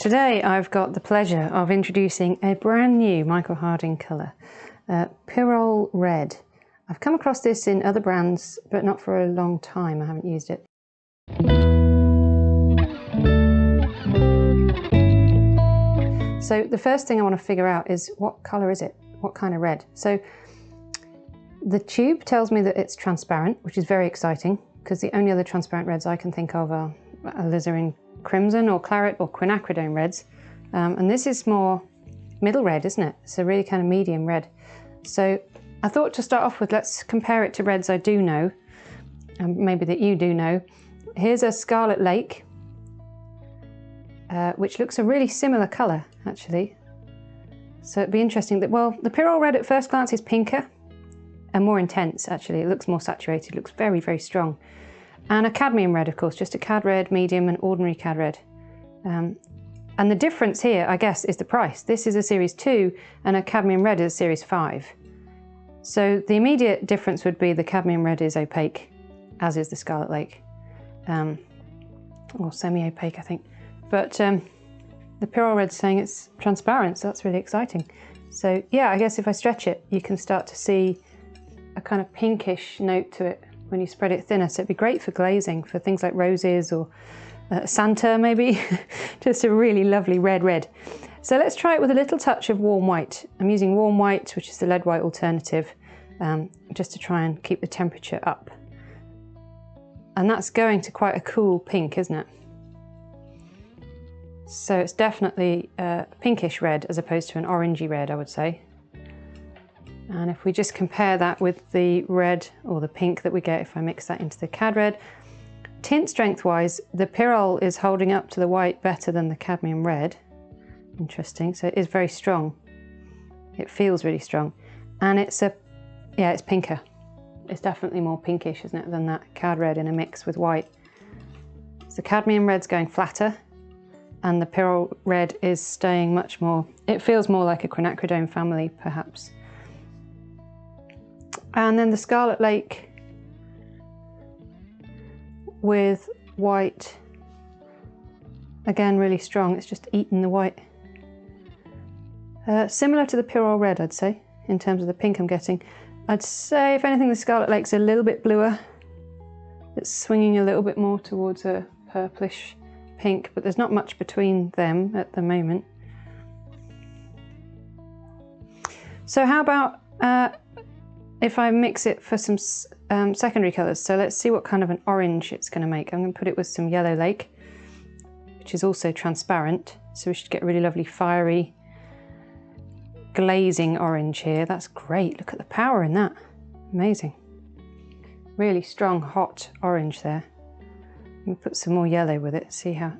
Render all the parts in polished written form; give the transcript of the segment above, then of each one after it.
Today I've got the pleasure of introducing a brand new Michael Harding colour, Pyrrole Red. I've come across this in other brands, but not for a long time. I haven't used it. So the first thing I want to figure out is what colour is it? What kind of red? So the tube tells me that it's transparent, which is very exciting, because the only other transparent reds I can think of are alizarin crimson or claret or quinacridone reds. And this is more middle red, isn't it? It's a really kind of medium red. So I thought to start off with, let's compare it to reds I do know, and maybe that you do know. Here's a Scarlet Lake, which looks a really similar colour, actually. So it'd be interesting that, well, the Pyrrole Red at first glance is pinker and more intense, actually. It looks more saturated, looks very, very strong. And a cadmium red, of course, just a cad red, medium and ordinary cad red. And the difference here, I guess, is the price. This is a Series 2 and a cadmium red is a Series 5. So the immediate difference would be the cadmium red is opaque, as is the Scarlet Lake. Or semi-opaque, I think. But the Pyrrole Red's saying it's transparent, so that's really exciting. So yeah, I guess if I stretch it, you can start to see a kind of pinkish note to it when you spread it thinner. So it'd be great for glazing, for things like roses or Santa maybe. Just a really lovely red. So let's try it with a little touch of warm white. I'm using warm white, which is the lead white alternative, just to try and keep the temperature up. And that's going to quite a cool pink, isn't it? So it's definitely a pinkish red as opposed to an orangey red, I would say. And if we just compare that with the red or the pink that we get if I mix that into the cad red, tint strength wise, the Pyrrole is holding up to the white better than the cadmium red. Interesting, so it is very strong. It feels really strong. And it's it's pinker. It's definitely more pinkish, isn't it, than that cad red in a mix with white. So the cadmium red's going flatter and the Pyrrole Red is staying much more, it feels more like a Quinacridone family, perhaps. And then the Scarlet Lake with white, again really strong, it's just eaten the white. Similar to the Pyrrole Red, I'd say, in terms of the pink I'm getting. I'd say, if anything, the Scarlet Lake's a little bit bluer. It's swinging a little bit more towards a purplish pink, but there's not much between them at the moment. So how about if I mix it for some secondary colours? So let's see what kind of an orange it's going to make. I'm going to put it with some Yellow Lake, which is also transparent. So we should get a really lovely fiery glazing orange here. That's great. Look at the power in that. Amazing. Really strong, hot orange there. We'll put some more yellow with it. See how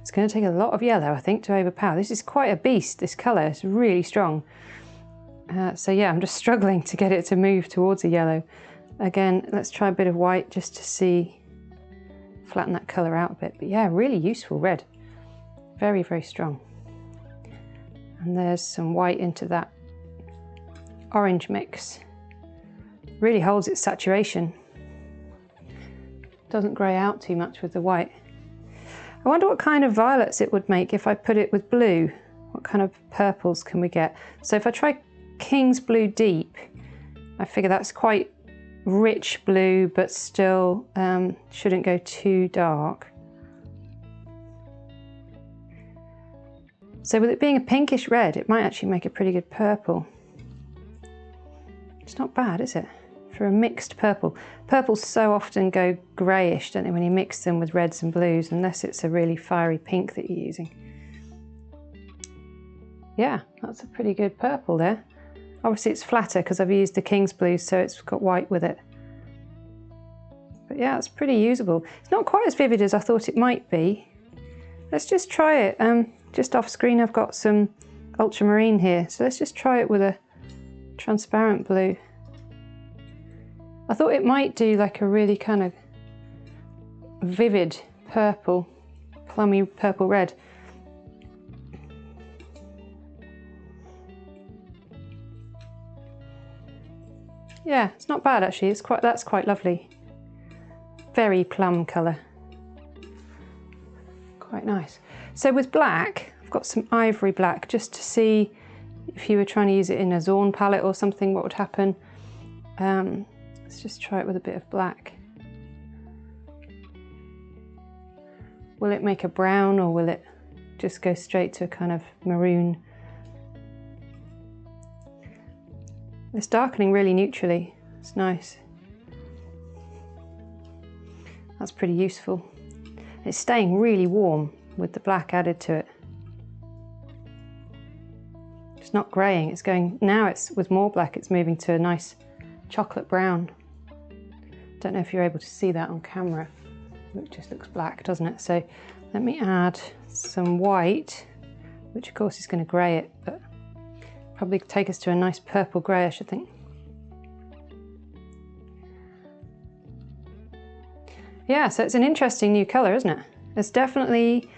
it's going to take a lot of yellow, I think, to overpower. This is quite a beast, this colour. It's really strong. So yeah, I'm just struggling to get it to move towards a yellow. Again, let's try a bit of white just to see, flatten that colour out a bit. But yeah, really useful red. Very, very strong. And there's some white into that orange mix. Really holds its saturation. Doesn't grey out too much with the white. I wonder what kind of violets it would make if I put it with blue. What kind of purples can we get? So if I try King's Blue Deep, I figure that's quite rich blue, but still shouldn't go too dark. So with it being a pinkish red, it might actually make a pretty good purple. It's not bad, is it? For a mixed purple. Purples so often go greyish, don't they, when you mix them with reds and blues, unless it's a really fiery pink that you're using. Yeah, that's a pretty good purple there. Obviously it's flatter because I've used the King's Blue, so it's got white with it. But yeah, it's pretty usable. It's not quite as vivid as I thought it might be. Let's just try it. Just off screen I've got some ultramarine here, so let's just try it with a transparent blue. I thought it might do like a really kind of vivid purple, plummy purple red. Yeah, it's not bad actually. That's quite lovely. Very plum colour. Quite nice. So with black, got some ivory black just to see if you were trying to use it in a Zorn palette or something, what would happen. Let's just try it with a bit of black. Will it make a brown or will it just go straight to a kind of maroon? It's darkening really neutrally. It's nice. That's pretty useful. It's staying really warm with the black added to it. It's not greying, it's going, now it's with more black, it's moving to a nice chocolate brown. Don't know if you're able to see that on camera. It just looks black, doesn't it? So let me add some white, which of course is going to grey it, but probably take us to a nice purple greyish, I think. Yeah, so it's an interesting new colour, isn't it? It's definitely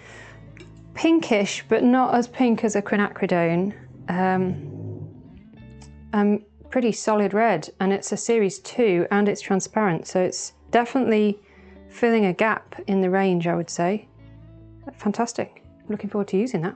pinkish, but not as pink as a Quinacridone. Pretty solid red, and it's a series 2 and it's transparent, so it's definitely filling a gap in the range, I would say. Fantastic. Looking forward to using that.